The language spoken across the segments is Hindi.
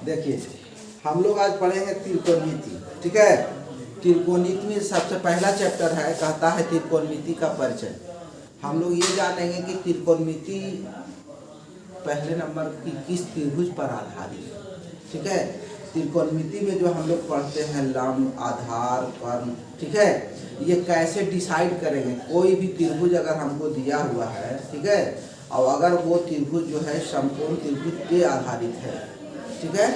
देखिए हम लोग आज पढ़ेंगे त्रिकोणमिति। ठीक है, त्रिकोणमिति में सबसे पहला चैप्टर है, कहता है त्रिकोणमिति का परिचय। हम लोग ये जानेंगे कि त्रिकोणमिति पहले नंबर की किस त्रिभुज पर आधारित है। ठीक है, त्रिकोणमिति में जो हम लोग पढ़ते हैं लंब, आधार, कर्ण, ठीक है, ये कैसे डिसाइड करेंगे। कोई भी त्रिभुज अगर हमको दिया हुआ है, ठीक है, और अगर वो त्रिभुज जो है समकोण त्रिभुज पे आधारित है, ठीक है,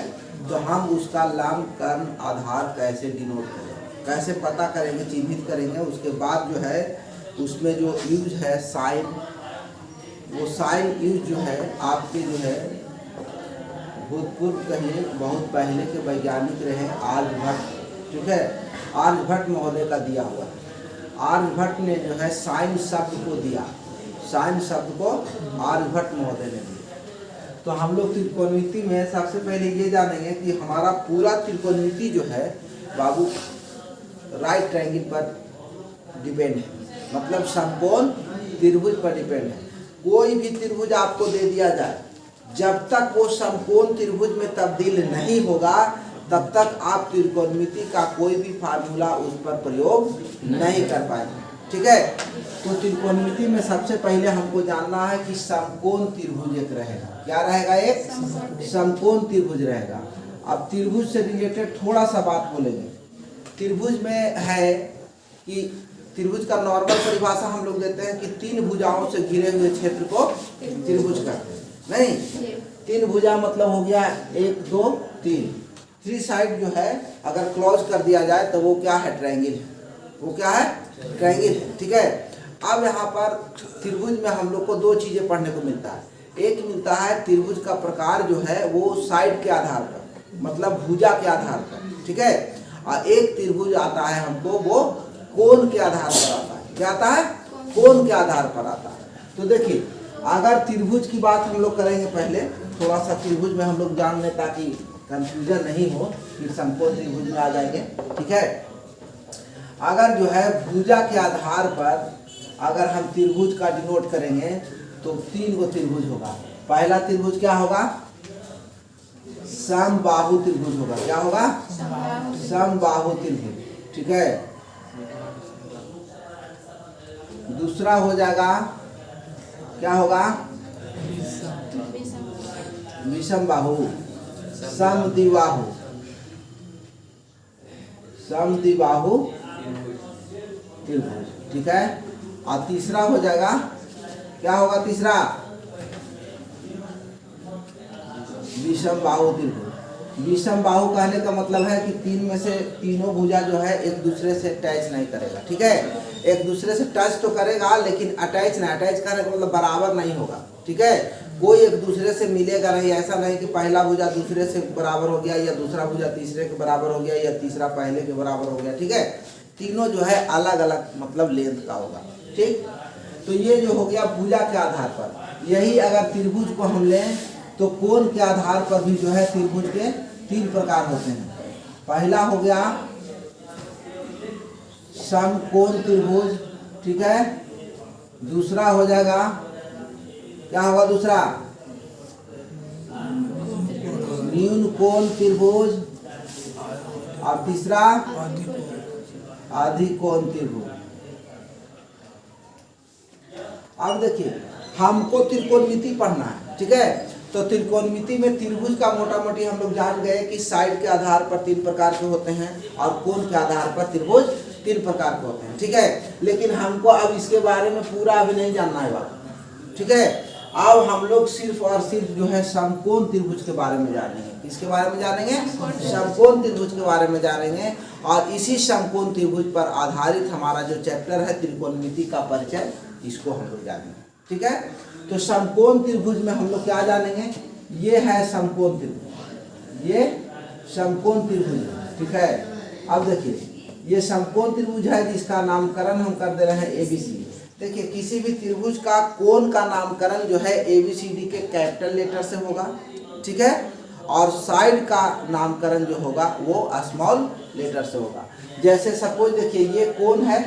तो हम उसका लंब, कर्ण, आधार कैसे डिनोट करेंगे, कैसे पता करेंगे, चिन्हित करेंगे। उसके बाद जो है उसमें जो यूज है साइन, वो साइन यूज जो है आपके जो है भूतपूर्व कहिए बहुत पहले के वैज्ञानिक रहे आर्यभट्ट। ठीक है, आर्यभट्ट महोदय का दिया हुआ है। आर्यभट्ट ने जो है साइन शब्द को दिया, साइन शब्द को आर्यभट्ट महोदय ने दिया। तो हम लोग त्रिकोणमिति में सबसे पहले ये जानेंगे कि हमारा पूरा त्रिकोणमिति जो है बाबू राइट ट्रायंगल पर डिपेंड है, मतलब समकोण त्रिभुज पर डिपेंड है। कोई भी त्रिभुज आपको दे दिया जाए, जब तक वो समकोण त्रिभुज में तब्दील नहीं होगा तब तक आप त्रिकोणमिति का कोई भी फार्मूला उस पर प्रयोग नहीं कर पाएंगे। ठीक है, तो त्रिकोणमिति में सबसे पहले हमको जानना है कि समकोण त्रिभुज एक रहेगा। क्या रहेगा? एक समकोण त्रिभुज रहेगा। अब त्रिभुज से रिलेटेड थोड़ा सा बात बोलेंगे। त्रिभुज में है कि त्रिभुज का नॉर्मल परिभाषा हम लोग देते हैं कि तीन भुजाओं से घिरे हुए क्षेत्र को त्रिभुज कहते हैं। नहीं, तीन भुजा मतलब हो गया 1 2 3, थ्री साइड जो है अगर क्लोज कर दिया जाए तो वो क्या है? ट्रायंगल है। वो क्या है? ट्रायंगल है। ठीक है, अब यहाँ पर त्रिभुज में हम लोग को दो चीजें पढ़ने को मिलता है। एक मिलता है त्रिभुज का प्रकार जो है वो साइड के आधार पर, मतलब भुजा के आधार पर। ठीक है, और एक त्रिभुज आता है हमको वो कोण के आधार पर आता है। क्या आता है? कोण के आधार पर आता है। तो देखिए, अगर त्रिभुज की बात हम लोग करेंगे, पहले थोड़ा सा त्रिभुज में हम लोग जान लें ताकि कंफ्यूजन नहीं हो, फिर समकोण त्रिभुज में आ जाएंगे। ठीक है, अगर जो है भुजा के आधार पर अगर हम त्रिभुज का डिनोट करेंगे तो 3 गो त्रिभुज होगा। पहला त्रिभुज क्या होगा? समबाहु त्रिभुज होगा। क्या होगा? समबाहु त्रिभुज। ठीक है, दूसरा हो जाएगा, क्या होगा? विषम बाहु, समद्विबाहु, समद्विबाहु त्रिभुज। ठीक है, और तीसरा हो जाएगा, क्या होगा तीसरा? विषम बाहु त्रिभुज। विषम बाहु कहने का मतलब है कि तीन में से तीनों भुजा जो है एक दूसरे से अटैच नहीं करेगा। ठीक है, एक दूसरे से टच तो करेगा लेकिन अटैच नहीं, अटैच करने का मतलब बराबर नहीं होगा। ठीक है, कोई एक दूसरे से मिलेगा नहीं। ऐसा नहीं कि पहला भुजा दूसरे से बराबर हो गया या दूसरा भुजा तीसरे के बराबर हो गया या तीसरा पहले के बराबर हो गया। ठीक है, तीनों जो है अलग अलग मतलब लेंथ का होगा। ठीक, तो ये जो हो गया भुजा के आधार पर। यही अगर त्रिभुज को हम लें तो कोण के आधार पर भी जो है त्रिभुज के 3 प्रकार होते हैं। पहला हो गया समकोण त्रिभुज। ठीक है, दूसरा हो जाएगा, क्या होगा दूसरा? न्यून कोण त्रिभुज, और तीसरा आधिकोण त्रिभुज। अब देखिए, हमको त्रिकोणमिति पढ़ना है। ठीक है, तो त्रिकोणमिति में त्रिभुज का मोटा मोटी हम लोग जान गए कि साइड के आधार पर 3 प्रकार के होते हैं और कोण के आधार पर त्रिभुज 3 प्रकार के होते हैं। ठीक है, लेकिन हमको अब इसके बारे में पूरा अभी नहीं जानना है बात। ठीक है, अब हम लोग सिर्फ और सिर्फ जो है समकोण त्रिभुज के बारे में जानेंगे। किसके बारे में जानेंगे? समकोण त्रिभुज के बारे में जानेंगे। और इसी समकोण त्रिभुज पर आधारित हमारा जो चैप्टर है त्रिकोणमिति का परिचय, इसको हम लोग जानेंगे। ठीक है, तो समकोण त्रिभुज में हम लोग क्या जानेंगे? ये है समकोण त्रिभुज, ये समकोण त्रिभुज है। ठीक है, अब देखिए ये समकोण त्रिभुज है जिसका नामकरण हम कर दे रहे हैं ABCD। देखिए, किसी भी त्रिभुज का कोण का नामकरण जो है ABCD के कैपिटल लेटर से होगा। ठीक है, और साइड का नामकरण जो होगा वो स्मॉल लेटर से होगा। जैसे सपोज देखिए, ये कोण है,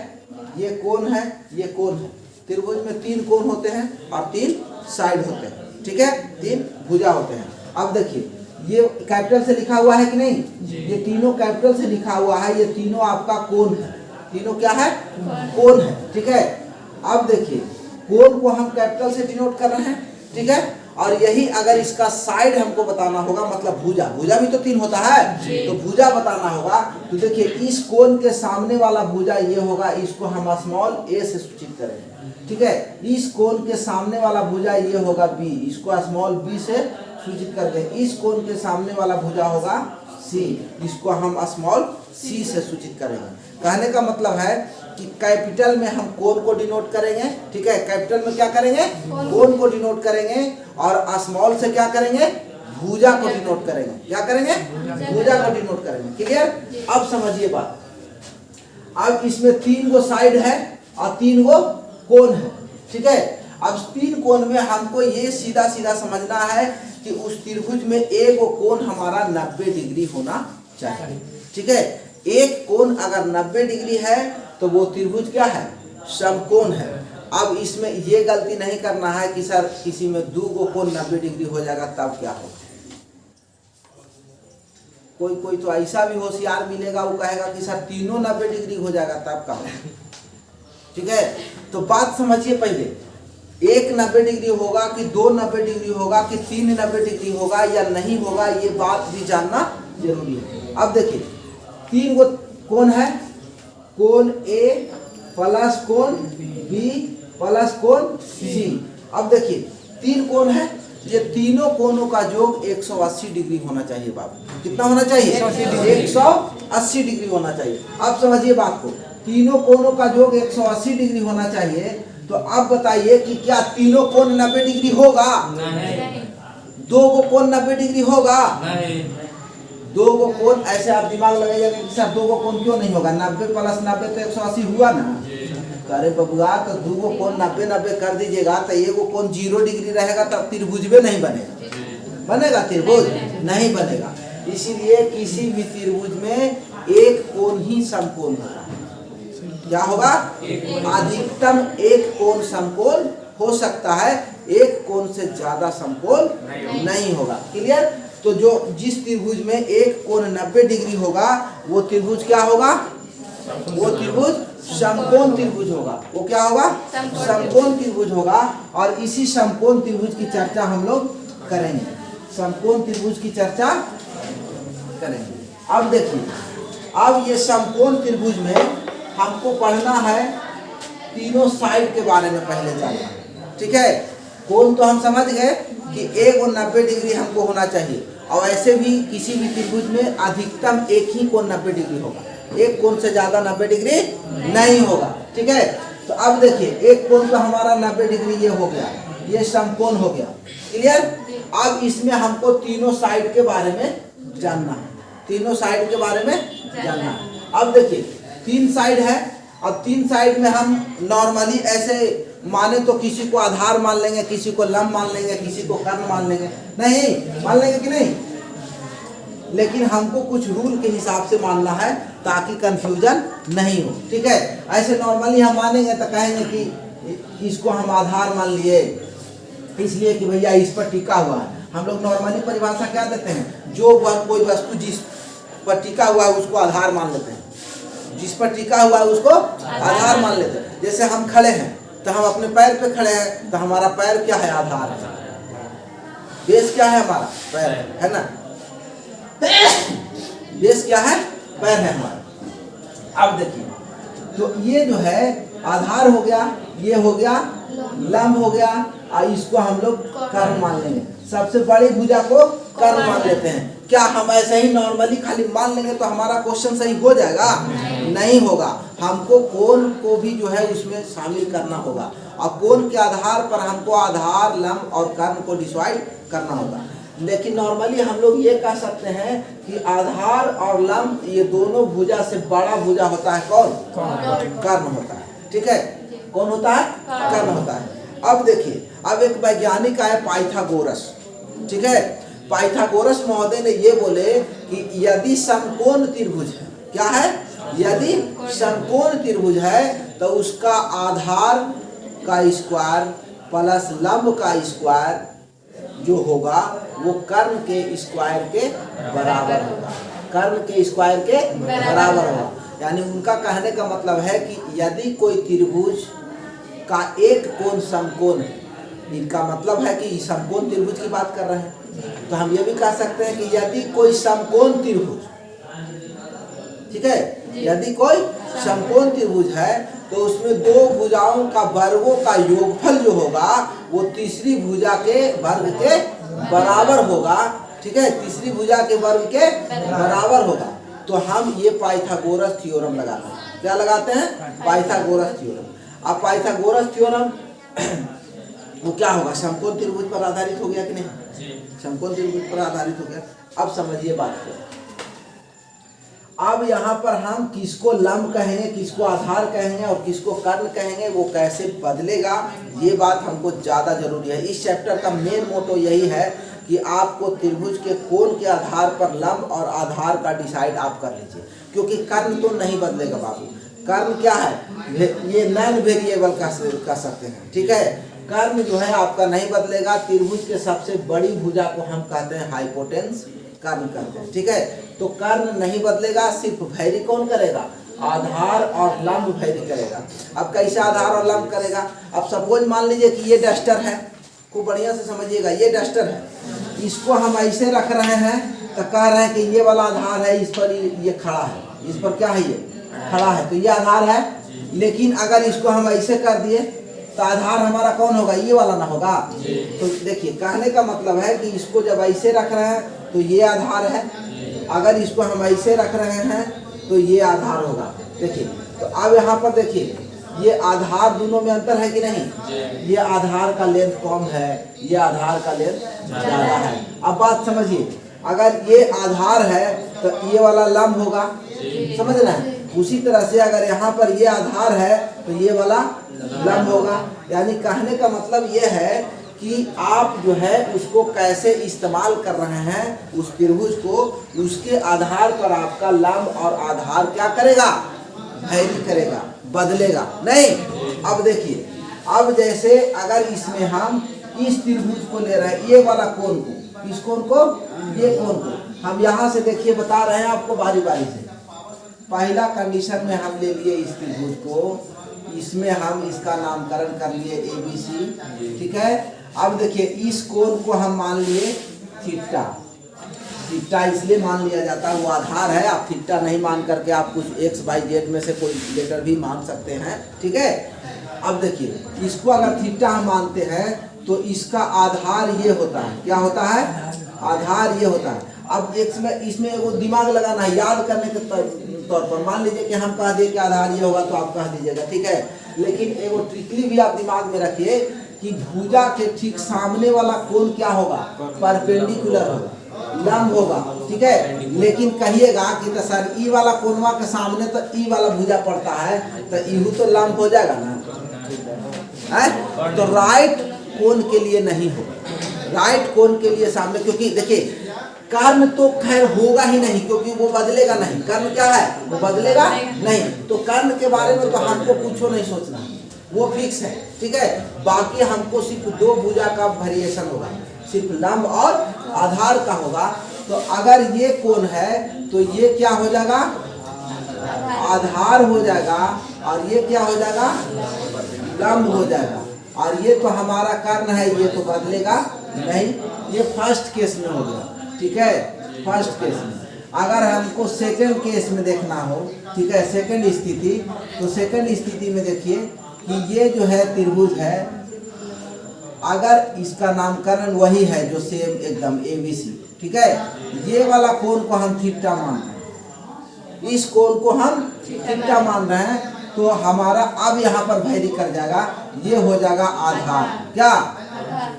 ये कोण है, ये कोण है। त्रिभुज में 3 कोण होते हैं और 3 साइड होते हैं। ठीक है, 3 भुजा होते हैं। अब देखिए, ये कैपिटल से लिखा हुआ है कि नहीं, ये तीनों कैपिटल से लिखा हुआ है, ये तीनों आपका कोण है, तीनों क्या है, कोण है, ठीक है। अब देखिए कोण को हम कैपिटल से डिनोट कर रहे हैं, ठीक है। और यही अगर इसका साइड हमको बताना होगा, मतलब भुजा, भुजा भी तो 3 होता है, तो भुजा बताना होगा, तो देखिए इस कोण के सामने वाला भुजा ये होगा, इसको हम स्मॉल a से सूचित करेंगे, ठीक है। इस कोण के सामने वाला भुजा ये होगा b, इसको स्मॉल b से सूचित कर दें। इस कोण के सामने वाला भुजा होगा c, इसको हम स्मॉल c से सूचित करेंगे। कहने का मतलब है कि कैपिटल में हम कोण को डिनोट करेंगे, ठीक है, कैपिटल में क्या करेंगे, कोण को डिनोट करेंगे, और स्मॉल से क्या करेंगे, भुजा को डिनोट करेंगे, क्या करेंगे, भुजा को डिनोट करेंगे। क्लियर। अब समझिए बात, अब इसमें 3 गो साइड है और 3 गो कोण है, ठीक है। अब 3 कोण में हमको ये सीधा सीधा समझना है कि उस त्रिभुज में एक कोण हमारा 90 डिग्री होना चाहिए, ठीक है। एक कोण अगर 90 डिग्री है तो वो त्रिभुज क्या है, समकोण है। अब इसमें ये गलती नहीं करना है कि सर किसी में 2 गो कोण 90 डिग्री हो जाएगा तब क्या होगा। कोई तो ऐसा भी होशियार मिलेगा, वो कहेगा कि सर तीनों 90 डिग्री हो जाएगा तब क्या होगा, ठीक है। तो बात समझिए पहले, एक 90 डिग्री होगा कि 2 90 डिग्री होगा कि 3 90 डिग्री होगा या नहीं होगा, ये बात भी जानना जरूरी है। अब देखिए 3 गो कोण है, कोण A प्लस कोण B प्लस कोण C। अब देखिए 3 कोण है, ये तीनों कोणों का योग 180 डिग्री होना चाहिए बाबू। कितना होना चाहिए, 180 डिग्री होना चाहिए। अब समझिए बात को, तीनों कोणों का योग 180 डिग्री होना चाहिए। तो अब बताइए कि क्या तीनों कोण 90 डिग्री होगा, नहीं। 2 गो कोण 90 डिग्री होगा, नहीं। 2 गो कोण, ऐसे आप दिमाग लगाइएगा कि सर 2 गो कोण क्यों नहीं होगा, 90 प्लस 90 तो 180 हुआ ना। अरे बबुआ, तो 2 गो कोण 90-90 कर दीजिएगा तो एगो कोण 0 डिग्री रहेगा, तब त्रिभुज भी नहीं बनेगा, बनेगा त्रिभुज नहीं बनेगा। इसीलिए किसी भी त्रिभुज में एक कोण ही समकोण होगा। क्या होगा, अधिकतम एक कोण समकोण हो सकता है, एक कोण से ज्यादा समकोण नहीं होगा। क्लियर। तो जो जिस त्रिभुज में एक कोण 90 डिग्री होगा वो त्रिभुज क्या होगा, वो त्रिभुज समकोण त्रिभुज होगा। वो क्या होगा, समकोण त्रिभुज होगा। और इसी समकोण त्रिभुज की चर्चा हम लोग करेंगे, समकोण त्रिभुज की चर्चा करेंगे। अब देखिए, अब ये समकोण त्रिभुज में हमको पढ़ना है तीनों साइड के बारे में पहले जानना, ठीक है। कोण तो हम समझ गए कि एक और 90 डिग्री हमको होना चाहिए, और ऐसे भी किसी भी त्रिभुज में अधिकतम एक ही कोण 90 डिग्री होगा, एक कोण से ज्यादा 90 डिग्री नहीं होगा, ठीक है। तो अब देखिए एक कोण तो हमारा 90 डिग्री ये हो गया, ये समकोण हो गया। क्लियर। अब इसमें हमको तीनों साइड के बारे में जानना है, तीनों साइड के बारे में जानना है। अब देखिए 3 साइड है, अब 3 साइड में हम नॉर्मली ऐसे माने तो किसी को आधार मान लेंगे, किसी को लंब मान लेंगे, किसी को कर्ण मान लेंगे, नहीं मान लेंगे कि नहीं, लेकिन हमको कुछ रूल के हिसाब से मानना है ताकि कंफ्यूजन नहीं हो, ठीक है। ऐसे नॉर्मली हम मानेंगे तो कहेंगे कि इसको हम आधार मान लिए इसलिए कि भैया इस पर टिका हुआ है। हम लोग नॉर्मली परिभाषा क्या देते हैं, जो कोई वस्तु जिस पर टिका हुआ है उसको आधार मान लेते हैं, जिस पर टिका हुआ है उसको आधार मान लेते हैं। जैसे हम खड़े हैं तो हम अपने पैर पे खड़े हैं, तो हमारा पैर क्या है, आधार है। बेस क्या है, हमारा पैर है ना, बेस क्या है, पैर है हमारा। अब देखिए तो ये जो है आधार हो गया, ये हो गया लंब हो गया, और इसको हम लोग कर्ण मान लेंगे। सबसे बड़ी भुजा को कर्ण मान लेते हैं। क्या हम ऐसे ही नॉर्मली खाली मान लेंगे तो हमारा क्वेश्चन सही हो जाएगा, नहीं होगा। हमको कोण को भी जो है उसमें शामिल करना होगा, और कोण के आधार पर हमको आधार, लंब और कर्ण को डिसाइड करना होगा। लेकिन नॉर्मली हम लोग ये कह सकते हैं कि आधार और लंब ये दोनों भुजा से बड़ा भुजा होता है कौन, कर्ण होता है, ठीक है। कौन होता है, कर्ण होता है। अब देखिए, अब एक वैज्ञानिक आए पाइथागोरस, ठीक है। पाइथागोरस महोदय ने ये बोले कि यदि समकोण त्रिभुज है, क्या है, यदि समकोण त्रिभुज है तो उसका आधार का स्क्वायर प्लस लंब का स्क्वायर जो होगा वो कर्ण के स्क्वायर के बराबर होगा, कर्ण के स्क्वायर के बराबर होगा। यानी उनका कहने का मतलब है कि यदि कोई त्रिभुज का एक कोण समकोण है, इनका मतलब है कि समकोण त्रिभुज की बात कर रहे हैं, तो हम ये भी कह सकते हैं कि यदि कोई समकोण त्रिभुज, ठीक है, यदि कोई समकोण त्रिभुज है तो उसमें दो भुजाओं का वर्गों का योगफल जो होगा वो तीसरी भुजा के वर्ग के बराबर होगा, ठीक है, तीसरी भुजा के वर्ग के बराबर होगा। तो हम ये पाइथागोरस थ्योरम लगाते हैं। क्या लगाते हैं? Pythagoras theorem. अब पाइथागोरस थ्योरम वो क्या होगा? समकोण त्रिभुज पर आधारित हो गया कि नहीं? समकोण त्रिभुज पर आधारित हो गया। अब समझिए बात को। अब यहाँ पर हम किसको लंब कहेंगे, किसको आधार कहेंगे और किसको कर्ण कहेंगे, वो कैसे बदलेगा, ये बात हमको ज़्यादा जरूरी है। इस चैप्टर का मेन मोटो यही है कि आपको त्रिभुज के कोण के आधार पर लंब और आधार का डिसाइड आप कर लीजिए, क्योंकि कर्ण तो नहीं बदलेगा बाबू। कर्ण क्या है? ये नॉन वेरिएबल कह सकते हैं, ठीक है। कर्ण जो है आपका नहीं बदलेगा। त्रिभुज के सबसे बड़ी भुजा को हम कहते हैं हाइपोटेन्स, कर्ण कहते हैं, ठीक है। तो कर्ण नहीं बदलेगा, सिर्फ वैरी कौन करेगा? आधार और लंब वैरी करेगा। अब कैसे आधार और लंब करेगा? अब सपोज मान लीजिए कि ये डस्टर है, खूब बढ़िया से समझिएगा, ये डस्टर है, इसको हम ऐसे रख रहे हैं तो कह रहे हैं कि ये वाला आधार है, इस पर ये खड़ा है, इस पर क्या है? ये खड़ा है, तो ये आधार है। लेकिन अगर इसको हम ऐसे कर दिए तो आधार हमारा कौन होगा? ये वाला ना होगा। तो देखिए, कहने का मतलब है कि इसको जब ऐसे रख रहे हैं तो ये आधार है, अगर इसको हम ऐसे रख रहे हैं तो ये आधार होगा। देखिए, तो अब यहाँ पर देखिए, ये आधार दोनों में अंतर है कि नहीं? ये आधार का लेंथ कम है, ये आधार का लेंथ ज़्यादा है। अब बात समझिए, अगर ये आधार है तो ये वाला लंब होगा, समझ रहे हैं? उसी तरह से अगर यहाँ पर ये आधार है तो ये वाला लंब होगा। यानी कहने का मतलब ये है कि आप जो है उसको कैसे इस्तेमाल कर रहे हैं, उस त्रिभुज को, उसके आधार पर आपका लंब और आधार क्या करेगा? वैरी करेगा, बदलेगा नहीं। अब देखिए, अब जैसे अगर इसमें हम इस त्रिभुज को ले रहे हैं, ये वाला कोण को, इस कोण को, ये कोण को हम यहाँ से देखिए बता रहे हैं आपको बारी बारी से। पहला कंडीशन में हम ले लिए इस त्रिभुज को, इसमें हम इसका नामकरण कर लिए ABC, ठीक है। अब देखिए, इस कोण को हम मान लिए थीटा। थीटा इसलिए मान लिया जाता है, वो आधार है। आप थीटा नहीं मान करके आप कुछ XYZ में से कोई लेटर भी मान सकते हैं, ठीक है। अब देखिए, इसको अगर थीटा हम मानते हैं तो इसका आधार ये होता है। क्या होता है? आधार ये होता है। अब इसमें वो दिमाग लगाना है, याद करने के तौर पर मान लीजिए कि हम कह दिए कि आधार ये होगा तो आप कह दीजिएगा, ठीक है। लेकिन एगो ट्रिकली भी आप दिमाग में रखिए कि भुजा के ठीक सामने वाला कोण क्या होगा? परपेंडिकुलर होगा, लंब होगा, ठीक है। लेकिन कहिएगा कि तो सर ई वाला कोणवा के सामने तो ई वाला भुजा पड़ता है, तो इहू तो लंब हो जाएगा ना, है? तो राइट कोण के लिए नहीं होगा, राइट कोण के लिए सामने, क्योंकि देखिए कर्ण तो खैर होगा ही नहीं, क्योंकि वो बदलेगा नहीं। कर्ण क्या है? वो बदलेगा नहीं। तो कर्ण के बारे में तो हमको कुछ नहीं सोचना, वो फिक्स है, ठीक है। बाकी हमको सिर्फ दो भुजा का वेरिएशन होगा, सिर्फ लंब और आधार का होगा। तो अगर ये कोण है तो ये क्या हो जाएगा? आधार हो जाएगा, और ये क्या हो जाएगा? लंब हो जाएगा। और ये तो हमारा कर्ण है, ये तो बदलेगा नहीं। ये फर्स्ट केस में हो गया, ठीक है, फर्स्ट केस में। अगर हमको सेकंड केस में देखना हो, ठीक है, सेकंड स्थिति, तो सेकंड स्थिति में देखिए कि ये जो है त्रिभुज है, अगर इसका नामकरण वही है जो सेम एकदम ABC, ठीक है। ये वाला कोण को हम थीटा मान रहे हैं, इस कोण को हम थीटा मान रहे हैं, तो हमारा अब यहाँ पर वैरी कर जाएगा, ये हो जाएगा आधार। क्या?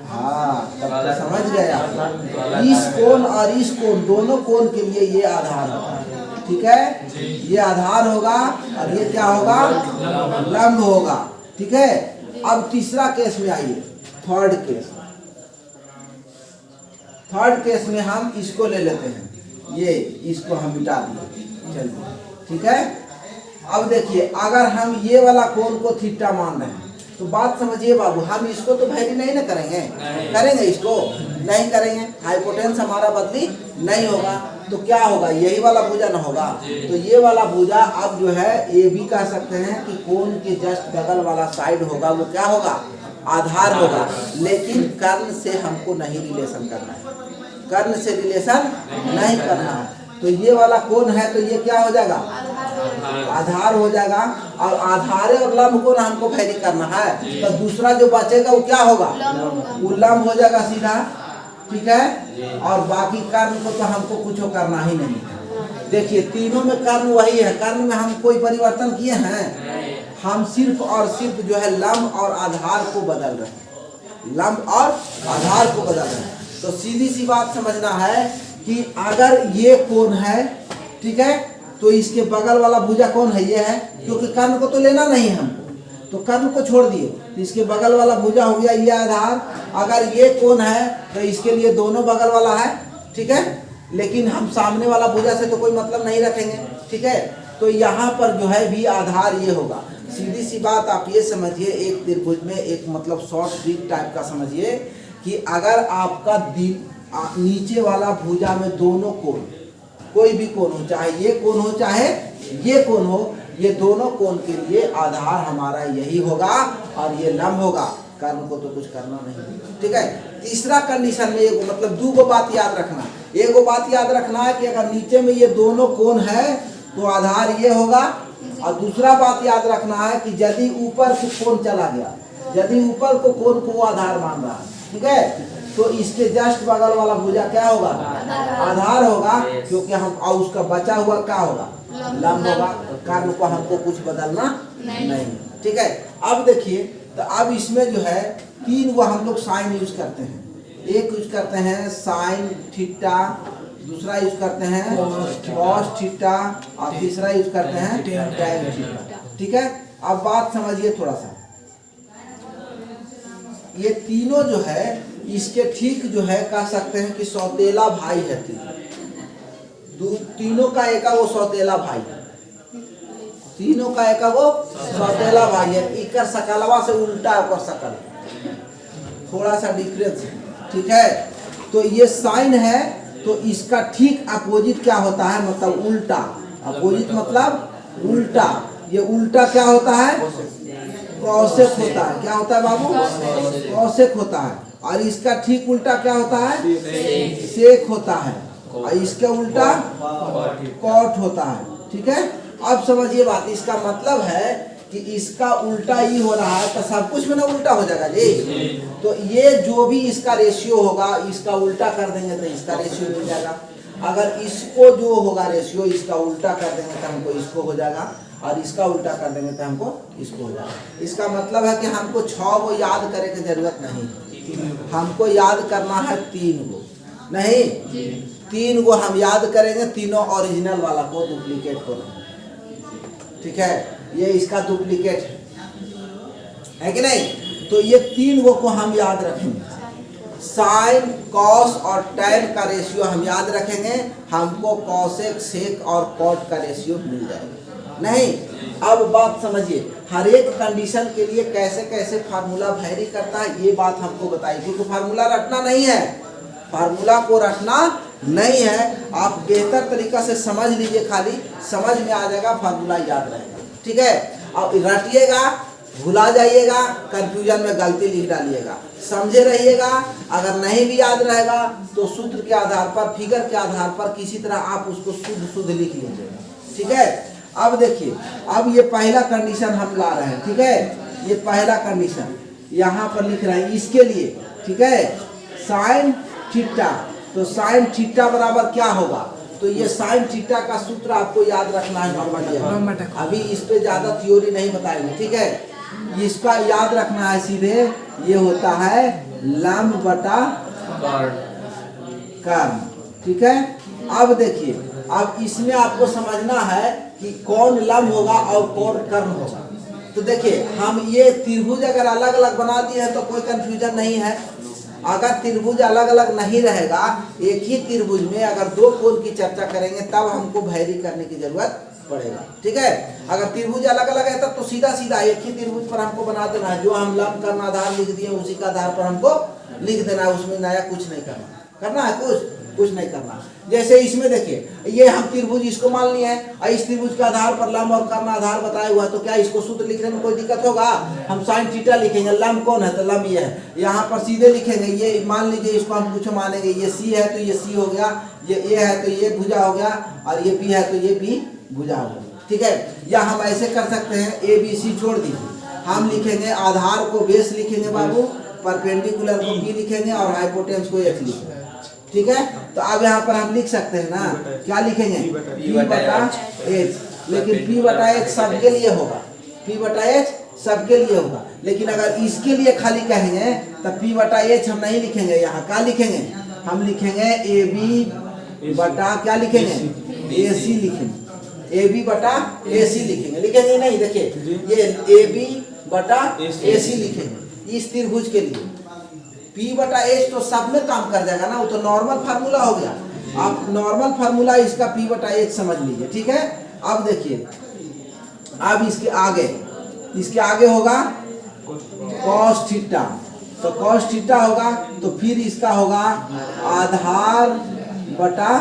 हाँ, तब तो समझ गए आप। इस कोण और इस कोण, दोनों कोण के लिए ये आधार होगा, ठीक है। ये आधार होगा और ये क्या होगा? लंब होगा, ठीक है। अब तीसरा केस में आइए, थर्ड केस। थर्ड केस में हम इसको ले लेते हैं, ये इसको हम मिटा दिए, चलिए, ठीक है। अब देखिए, अगर हम ये वाला कोण को थीटा मान रहे हैं तो बात समझिए बाबू, हम इसको तो वैरी नहीं ना करेंगे, करेंगे इसको नहीं करेंगे, हाइपोटेनस हमारा बदली नहीं होगा, तो क्या होगा, यही वाला भुजा ना होगा। तो ये वाला भुजा अब जो है ये भी कह सकते हैं कि कोण के जस्ट बगल वाला साइड होगा वो क्या होगा, आधार होगा। लेकिन कर्ण से हमको नहीं रिलेशन करना है, कर्ण से रिलेशन नहीं करना है। तो ये वाला कोण है तो ये क्या हो जाएगा, आधार हो जाएगा। और आधार और लंब कोण हमको वैरी करना है, तो दूसरा जो बचेगा वो क्या होगा, वो लंब हो जाएगा सीधा, ठीक है। और बाकी कर्ण को तो हमको कुछ करना ही नहीं है। देखिए तीनों में कर्ण वही है, कर्ण में हम कोई परिवर्तन किए हैं, हम सिर्फ और सिर्फ जो है लंब और आधार को बदल रहे हैं, लंब और आधार को बदल रहे हैं। तो सीधी सी बात समझना है कि अगर ये कोण है, ठीक है, तो इसके बगल वाला भुजा कौन है, ये है, क्योंकि कर्ण को तो लेना नहीं है हमको, तो कर्ण को छोड़ दिए, तो इसके बगल वाला भुजा हो गया ये आधार। अगर ये कोण है तो इसके लिए दोनों बगल वाला है, ठीक है, लेकिन हम सामने वाला भुजा से तो कोई मतलब नहीं रखेंगे, ठीक है। तो यहाँ पर जो है भी आधार ये होगा। सीधी सी बात आप ये समझिए, एक त्रिभुज में एक मतलब शॉर्ट ट्रिक टाइप का समझिए कि अगर आपका नीचे वाला भुजा में दोनों कोण, कोई भी कोण हो, चाहे ये कोण हो चाहे ये कोण हो, ये दोनों कोण के लिए आधार हमारा यही होगा और ये लंब होगा, कर्ण को तो कुछ करना नहीं, ठीक है। तीसरा कंडीशन में एक मतलब दो गो बात याद रखना, एक गो बात याद रखना है कि अगर नीचे में ये दोनों कोण है तो आधार ये होगा, और दूसरा बात याद रखना है कि यदि ऊपर से कोण चला गया, यदि ऊपर को कोण को आधार मान रहा है, ठीक है, तो इसके जस्ट बगल वाला भुजा क्या होगा, आधार होगा, क्योंकि हम और उसका बचा हुआ क्या होगा, लंब होगा। कर्ण को हमको कुछ बदलना नहीं, ठीक है। अब देखिए, तो अब इसमें जो है तीन वो हम लोग साइन यूज करते हैं, एक यूज करते हैं साइन थीटा, दूसरा यूज करते हैं कॉस थीटा, और तीसरा यूज करते हैं टैन थीटा, ठीक है। अब बात समझिए थोड़ा सा, ये तीनों जो है इसके ठीक जो है कह सकते हैं कि सौतेला भाई है, तीनों का एक वो सौतेला भाई है, तीनों का एक वो सौतेला भाई है। इकर सकलवा से उल्टा है, सकल थोड़ा सा डिफरेंस है, ठीक है। तो ये साइन है तो इसका ठीक अपोजिट क्या होता है, मतलब उल्टा, अपोजिट मतलब उल्टा, ये उल्टा क्या होता है, कौशिक होता है। क्या होता है बाबू, कौशिक होता है। और इसका ठीक उल्टा क्या होता है, सेक होता है, और इसका उल्टा कॉट होता है, ठीक है। अब समझिए बात, इसका मतलब है कि इसका उल्टा ही हो रहा है तो सब कुछ में ना उल्टा हो जाएगा जी। तो ये जो भी इसका रेशियो होगा, इसका उल्टा कर देंगे तो इसका रेशियो मिल जाएगा। अगर इसको जो होगा रेशियो इसका उल्टा कर देंगे तो हमको इसको हो जाएगा, और इसका उल्टा कर देंगे तो हमको इसको हो जाएगा। इसका मतलब है कि हमको 6 को याद करे की जरूरत नहीं, हमको याद करना है 3 को, नहीं 3 को हम याद करेंगे, तीनों ओरिजिनल वाला को डुप्लीकेट को नहीं, ठीक है। ये इसका डुप्लीकेट है कि नहीं, तो ये 3 को हम याद रखेंगे, साइन कॉस और टैन का रेशियो हम याद रखेंगे, हमको कॉसेक सेक और कॉट का रेशियो मिल जाएगा। नहीं, अब बात समझिए, हर एक कंडीशन के लिए कैसे कैसे फार्मूला वैरी करता है ये बात हमको बताइए, क्योंकि फार्मूला रटना नहीं है, फार्मूला को रटना नहीं है, आप बेहतर तरीका से समझ लीजिए, खाली समझ में आ जाएगा, फार्मूला याद रहेगा, ठीक है। अब रटिएगा, भुला जाइएगा, कंफ्यूजन में गलती लिख डालिएगा, समझे रहिएगा। अगर नहीं भी याद रहेगा तो सूत्र के आधार पर, फिगर के आधार पर किसी तरह आप उसको शुद्ध लिख लीजिएगा, ठीक है। अब देखिए, अब ये पहला कंडीशन हम ला रहे हैं, ठीक है, ये पहला कंडीशन यहाँ पर लिख रहे हैं इसके लिए, ठीक है, साइन थीटा। तो साइन थीटा बराबर क्या होगा, तो ये साइन थीटा का सूत्र आपको याद रखना है नॉर्मल, अभी इस पे ज्यादा थ्योरी नहीं बताएंगे, ठीक है। इसका याद रखना है सीधे, ये होता है लंब बटा कर्ण, ठीक है। अब देखिए, अब इसमें आपको समझना है कि कौन लंब होगा और कौन कर्ण होगा। तो देखिए, हम ये त्रिभुज अगर अलग अलग बना दिए हैं तो कोई कंफ्यूजन नहीं है। अगर त्रिभुज अलग अलग नहीं रहेगा, एक ही त्रिभुज में अगर 2 कोण की चर्चा करेंगे तब हमको वैरी करने की जरूरत पड़ेगा, ठीक है। अगर त्रिभुज अलग अलग है तब तो सीधा सीधा एक ही त्रिभुज पर हमको बना देना है, जो हम लंब कर्ण आधार लिख दिए उसी का आधार पर हमको लिख देना, उसमें नया कुछ नहीं करना है, कुछ नहीं करना। जैसे इसमें देखिए ये हम त्रिभुज इसको मान लिए हैं और इस त्रिभुज के आधार पर लंब और कर्ण आधार बताया हुआ है, तो क्या इसको सूत्र लिखने में कोई दिक्कत होगा? हम साइन थीटा लिखेंगे, लंब कौन है तो लंब ये है, यहाँ पर सीधे लिखेंगे। ये मान लीजिए इसको हम कुछ मानेंगे, ये सी है तो ये सी हो गया, ये ए है तो ये भुजा हो गया और ये बी है तो ये बी भुजा हो गया, ठीक है। या हम ऐसे कर सकते हैं, ए बी सी छोड़ दीजिए, हम लिखेंगे आधार को बेस लिखेंगे बाबू, परपेंडिकुलर को बी लिखेंगे और हाइपोटेन्यूस को एच लिखेंगे, ठीक है। तो अब यहाँ पर हम लिख सकते हैं ना, क्या लिखेंगे? P बटा H, लेकिन P बटा H सबके लिए होगा, P बटा H सबके लिए होगा। लेकिन अगर इसके लिए खाली कहेंगे तो P बटा H हम नहीं लिखेंगे, यहाँ क्या लिखेंगे? हम लिखेंगे AB बटा क्या लिखेंगे? AC लिखेंगे, AB बटा AC लिखेंगे नहीं? देखिए ये AB बटा AC लिखेंगे इस त्रिभुज के लिए। P बटा H तो सब में काम कर जाएगा ना, वो तो नॉर्मल फार्मूला हो गया। आप नॉर्मल फार्मूला इसका P बटा H समझ लीजिए, ठीक है। अब देखिए, अब इसके आगे होगा cos थीटा, तो cos थीटा होगा तो फिर इसका होगा आधार बटा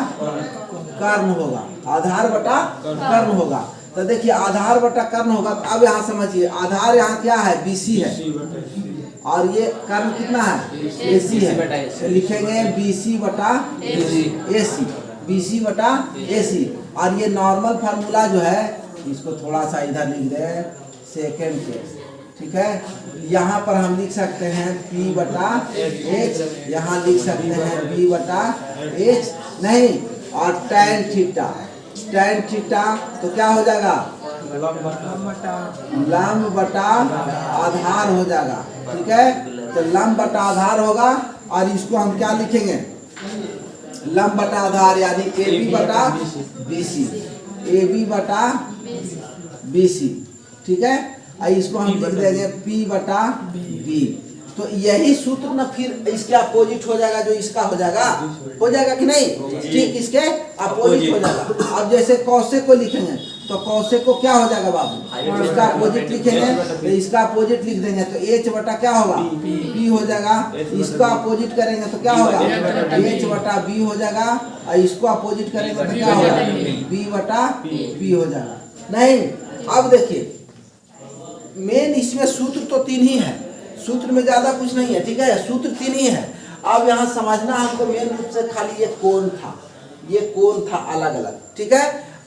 कर्ण होगा, आधार बटा कर्ण होगा। तो देखिए आधार बटा कर्ण होगा, तो अब यहाँ समझिए आधार यहाँ क्या है? BC है और ये कर्ण कितना है? AC है, लिखेंगे BC बटा AC, BC बटा AC। और ये नॉर्मल फार्मूला जो है इसको थोड़ा सा इधर लिख दें सेकेंड केस, ठीक है। यहाँ पर हम लिख सकते हैं P बटा H, यहाँ लिख सकते हैं B बटा H नहीं, और tan थीटा तो क्या हो जाएगा? लंब बटा आधार हो जाएगा, ठीक है। तो लंब बटा आधार होगा और इसको हम क्या लिखेंगे? लंब बटा आधार यानी AB बटा BC, AB बटा BC, ठीक है। और इसको हम लिख देंगे P बटा B। तो यही सूत्र ना फिर इसके अपोजिट हो जाएगा, जो इसका हो जाएगा कि नहीं? ठीक, इसके अपोजिट हो जाएगा। अब जैसे कौशिक को लिखेंगे तो कौशिक को क्या हो जाएगा बाबू? इसका अपोजिट लिखेंगे तो इसका अपोजिट लिख देंगे तो H बटा क्या होगा? P हो जाएगा। इसका अपोजिट करेंगे तो क्या होगा? H बटा B हो जाएगा और इसको अपोजिट करेंगे तो क्या होगा? B बटा P हो जाएगा। नहीं, अब देखिए मेन इसमें सूत्र तो 3 ही है, सूत्र में ज्यादा कुछ नहीं है, ठीक है, सूत्र 3 ही है। अब यहाँ समझना हमको मेन रूप से खाली ये कोण था अलग अलग, ठीक है।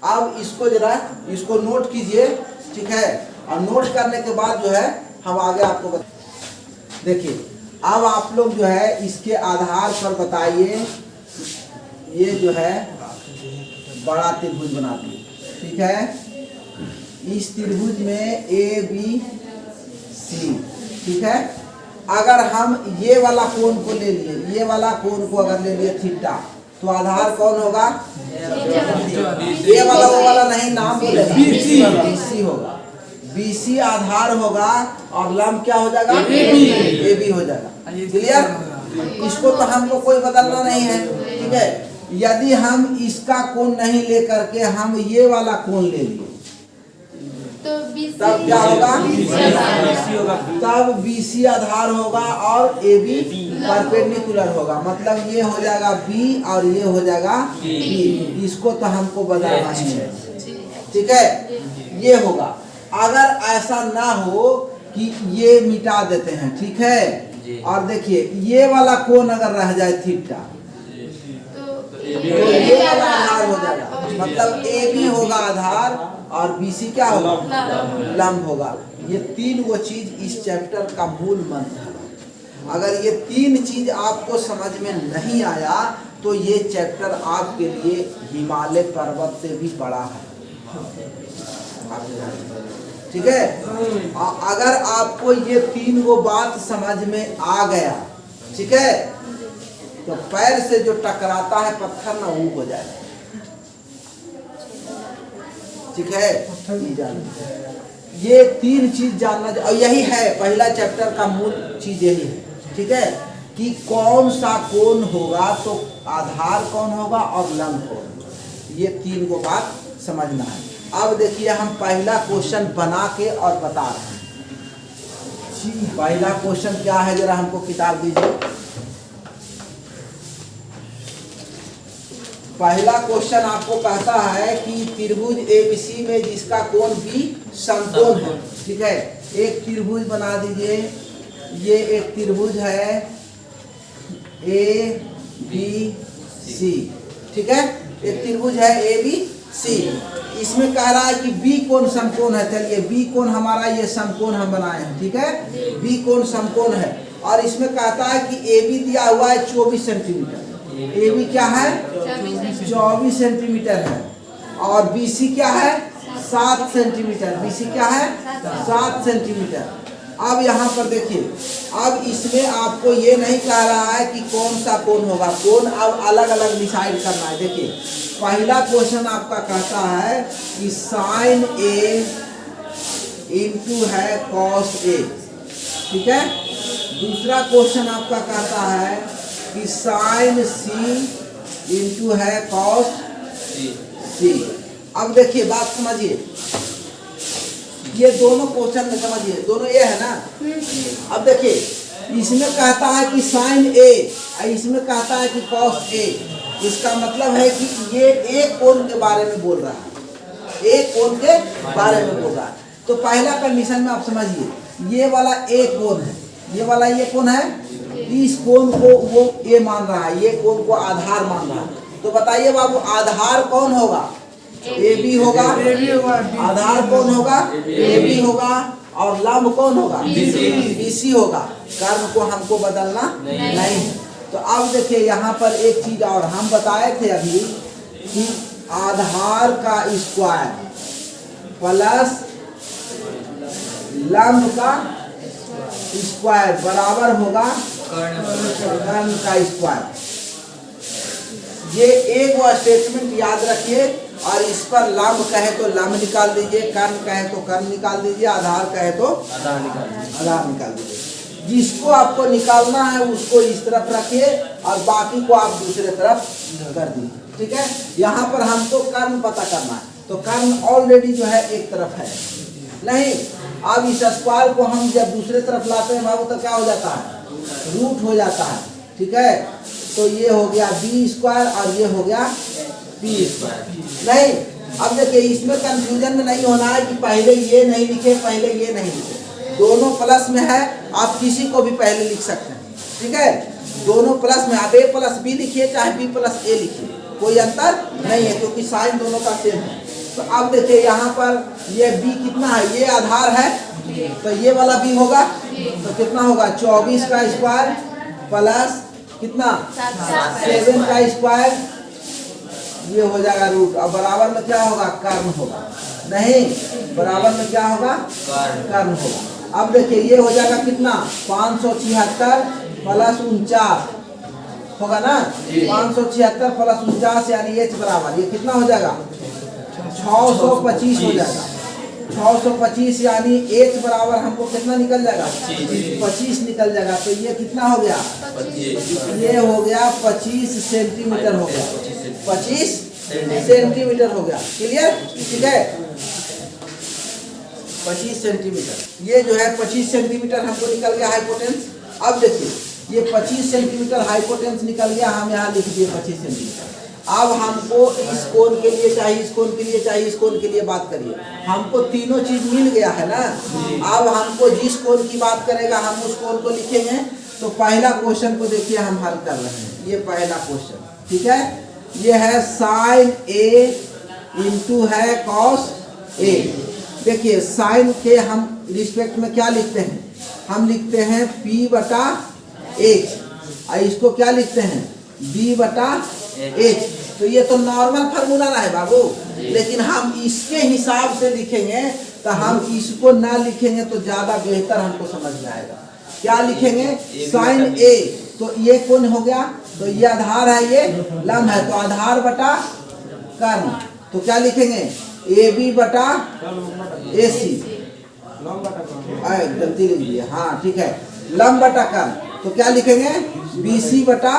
अब इसको जरा इसको नोट कीजिए, ठीक है, और नोट करने के बाद जो है हम आगे आपको देखिए। अब आप लोग जो है इसके आधार पर बताइए, ये जो है बड़ा त्रिभुज बनाते हैं, ठीक है। इस त्रिभुज में ABC, ठीक है। अगर हम ये वाला कोण को ले लिए, ये वाला कोण को अगर ले लिए थीटा, तो आधार कौन होगा? ये वाला वो वाला नहीं, नाम बोलेगा BC होगा, BC आधार होगा और लंब क्या हो जाएगा? AB हो जाएगा, क्लियर। इसको तो हमको कोई बदलना नहीं है, ठीक है। यदि हम इसका कोण नहीं लेकर के हम ये वाला कोण ले लिए तब क्या होगा? तब BC आधार होगा और AB परपेंडिकुलर होगा, मतलब ये हो जाएगा B और ये हो जाएगा B। इसको तो हमको बदलना ही है, ठीक है, ये होगा। अगर ऐसा ना हो कि ये मिटा देते हैं, ठीक है, और देखिए ये वाला कोण अगर रह जाए थीटा तो ये वाला आधार हो जाएगा, मतलब AB होगा आधार और BC क्या होगा? लंब होगा। ये 3 वो चीज इस चैप्टर का मूल मंत्र है। अगर ये 3 चीज आपको समझ में नहीं आया तो ये चैप्टर आपके लिए हिमालय पर्वत से भी बड़ा है, ठीक है। अगर आपको ये 3 वो बात समझ में आ गया, ठीक है, तो पैर से जो टकराता है पत्थर ना वो हो जाएगा, ठीक है। ये 3 चीज जानना, और यही है पहला चैप्टर का मूल चीज यही है, ठीक है, कि कौन सा कोण होगा तो आधार कौन होगा और लंब कौन होगा, ये 3 को बात समझना है। अब देखिए हम पहला क्वेश्चन बना के और बता रहे हैं। पहला क्वेश्चन क्या है, जरा हमको किताब दीजिए। पहला क्वेश्चन आपको कहता है कि त्रिभुज एबीसी में जिसका कोण बी समकोण है, ठीक है। एक त्रिभुज बना दीजिए, ये एक त्रिभुज है ए बी सी, ठीक है। एक त्रिभुज है ए बी सी, इसमें कह रहा है कि बी कोण समकोण है। चलिए बी कोण हमारा ये समकोण हम बनाए हैं, ठीक है, बी कोण समकोण है। और इसमें कहता है कि ए बी दिया हुआ है 24 सेंटीमीटर, ए बी क्या है 24 सेंटीमीटर है, और बी सी क्या है 7 सेंटीमीटर, बी सी क्या है 7 सेंटीमीटर। अब यहाँ पर देखिए, अब इसमें आपको ये नहीं कह रहा है कि कौन सा कोण होगा, कोण अब अलग अलग डिसाइड करना है। देखिए पहला क्वेश्चन आपका कहता है कि साइन ए इंटू है कॉस ए, ठीक है। दूसरा क्वेश्चन आपका कहता है कि साइन सी इंटू है कॉस सी। अब देखिए बात समझिए, ये दोनों क्वेश्चन में समझिए, दोनों ये है ना। अब देखिए इसमें कहता है कि साइन ए, इसमें कहता है कि कॉस ए। इसका मतलब है कि ये एक कोण के बारे में बोल रहा है, एक कोण के बारे में बोल रहा है। तो पहला कंडीशन में आप समझिए, ये वाला ए कोण है, ये वाला ये कोण है, इस कोण को वो ए मान रहा है, ये कोण को आधार मान रहा है। तो बताइए बाबू आधार कौन होगा, ए बी होगा, आधार कौन होगा ए बी होगा, और लंब कौन होगा बी सी होगा। कर्म को हमको बदलना नहीं। तो अब देखिए यहाँ पर एक चीज और हम बताए थे अभी कि आधार का स्क्वायर प्लस लंब का स्क्वायर बराबर होगा कर्ण का स्क्वायर। ये एक वो स्टेटमेंट याद रखिए, और इस पर लंब कहे तो लंब निकाल दीजिए, कर्ण कहे तो कर्ण निकाल दीजिए, आधार कहे तो आधार निकाल दीजिए। जिसको आपको निकालना है उसको इस तरफ रखिए और बाकी को आप दूसरे तरफ कर दीजिए, ठीक है। यहाँ पर हमको कर्ण पता करना है, तो कर्ण ऑलरेडी जो है एक तरफ है नहीं। अब इस स्क्वायर को हम जब दूसरे तरफ लाते हैं बाबू तो क्या हो जाता है रूट हो जाता है, ठीक है। तो ये हो गया बी स्क्वायर और ये हो गया पी स्क्वायर। नहीं, अब देखिए इसमें कंफ्यूजन में नहीं होना है कि पहले ये नहीं लिखे पहले ये नहीं लिखे, दोनों प्लस में है, आप किसी को भी पहले लिख सकते हैं, ठीक है। दोनों प्लस में, आप ए प्लस बी लिखिए चाहे बी प्लस ए लिखिए, कोई अंतर नहीं है क्योंकि साइन दोनों का सेम है। तो अब देखिए यहाँ पर ये बी कितना है, ये आधार है, तो ये वाला बी होगा, तो कितना होगा 24 का स्क्वायर प्लस कितना 7 का स्क्वायर, ये हो जाएगा रूट। अब बराबर में क्या होगा कर्ण होगा, नहीं बराबर में क्या होगा कर्ण होगा। अब देखिए ये हो जाएगा कितना 576 प्लस 49 होगा ना, 576 प्लस 49 यानी एच बराबर ये कितना हो जाएगा 625 हो जाएगा। 625 यानी एच बराबर हमको कितना निकल जाएगा 25 निकल जाएगा। तो ये कितना हो गया ये हो गया 25 सेंटीमीटर हो गया, 25 सेंटीमीटर हो गया। क्लियर, ठीक है 25 सेंटीमीटर। ये जो है 25 सेंटीमीटर हमको निकल गया हाइपोटेंस। अब देखिए ये 25 सेंटीमीटर हाइपोटेंस निकल गया, हम यहाँ लिख दिए 25 सेंटीमीटर। अब हमको इस कोण के लिए चाहिए, इस कोण के लिए चाहिए, इस कोण के लिए बात करिए। हमको तीनों चीज मिल गया है ना। अब हमको जिस कोण की बात करेगा हम उस कोण को लिखेंगे। तो पहला क्वेश्चन को देखिए हम हल कर रहे हैं, ये पहला क्वेश्चन, ठीक है। ये है साइन ए इंटू है कॉस ए। देखिए साइन के हम रिस्पेक्ट में क्या लिखते हैं, हम लिखते हैं P बटा H, और इसको क्या लिखते हैं B बटा H। तो ये तो नॉर्मल फार्मूला ना है बाबू, लेकिन हम इसके हिसाब से लिखेंगे। तो हम इसको ना लिखेंगे तो ज़्यादा बेहतर हमको समझ में आएगा। क्या लिखेंगे साइन A, तो ये कौन हो गया, तो ये आधार है, ये लंब है, तो आधार बटा कर्ण। तो क्या लिखेंगे AB बटा AC, गलती लिख दिया, हाँ ठीक है, लंब बटा कर्ण। तो क्या लिखेंगे BC बटा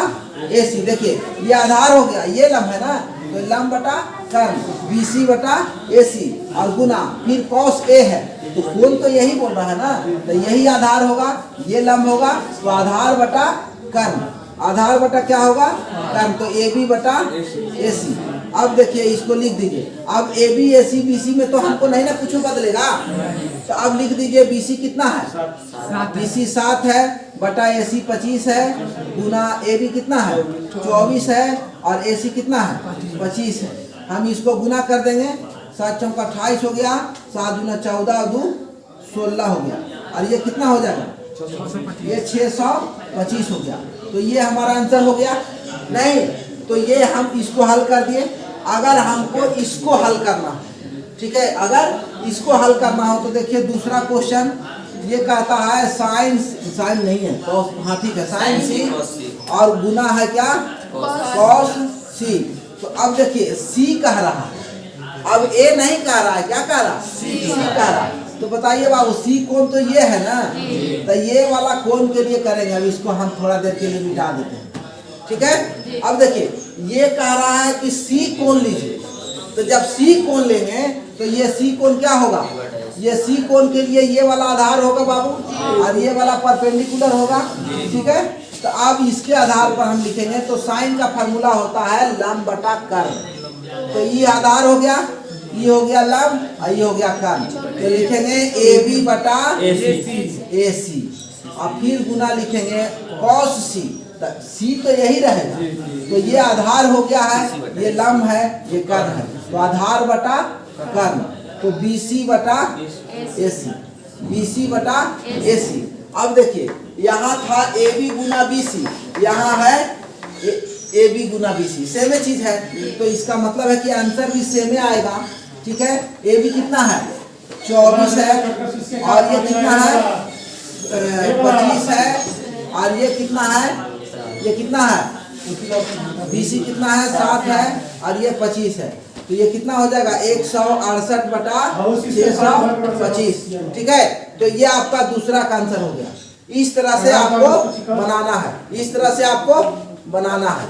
AC। देखिए ये आधार हो गया, ये लंब है ना, तो लंब बटा कर्ण BC बटा AC और गुना फिर cos A है, तो कोण तो यही बोल रहा है ना, तो यही आधार होगा, ये लंब होगा, तो आधार बटा कर्ण। आधार बटा क्या होगा कर्ण, तो ए बी बटा ए सी। अब देखिए इसको लिख दीजिए। अब A B A C B C में तो हमको नहीं ना कुछ बदलेगा, तो अब लिख दीजिए बी सी कितना है, बी सी 7 है बटा ए सी 25 है गुना ए बी कितना है 24 है और ए सी कितना है 25 है। हम इसको गुना कर देंगे, 7 चौका 28 हो गया, 7 दूना 14 और 2 16 हो गया, और ये कितना हो जाएगा, ये 625 हो गया। तो ये हमारा आंसर हो गया। नहीं तो ये हम इसको हल कर दिए। अगर हमको इसको हल करना हो, ठीक है, अगर इसको हल करना हो तो देखिए दूसरा क्वेश्चन ये कहता है साइन नहीं है, हाँ ठीक है, साइन सी और गुना है क्या कॉस सी। तो अब देखिए सी कह रहा है, अब ए नहीं कह रहा है, क्या कह रहा है, सी कह रहा है। तो बताइए बाबू सी कोण तो ये है ना, तो ये वाला कोण के लिए करेंगे। अब इसको हम थोड़ा देर के लिए मिटा देते हैं, ठीक है। अब देखिए ये कह रहा है कि सी कोण लीजिए, तो जब सी कोण लेंगे तो ये सी कोण क्या होगा, ये सी कोण के लिए ये वाला आधार होगा बाबू और ये वाला परपेंडिकुलर होगा, ठीक है। तो अब इसके आधार पर हम लिखेंगे, तो साइन का फार्मूला होता है लंब बटा कर्ण। तो ये आधार हो गया, ये हो गया लंब और ये हो गया कर्ण। तो लिखेंगे ए बी बटा ए सी और फिर गुना लिखेंगे कॉस सी। सी तो यही रहेगा, तो ये आधार हो गया है, ये लंब है, ये कर्ण है, तो आधार बटा कर्ण, तो बी सी बटा ए सी, बी सी बटा ए सी। अब देखिए यहाँ था ए बी गुना बी सी, यहाँ है ए बी गुना बी सी, सेम चीज है, तो इसका मतलब है कि आंसर भी सेम आएगा, ठीक है। ए बी कितना है 24 है और ये कितना है 25 है और ये कितना है, ये कितना है बी सी कितना है 7 है और ये 25 है, तो ये कितना हो जाएगा 168 बटा 625, ठीक है। तो ये आपका दूसरा का आंसर हो गया। इस तरह से आपको बनाना है, इस तरह से आपको बनाना है।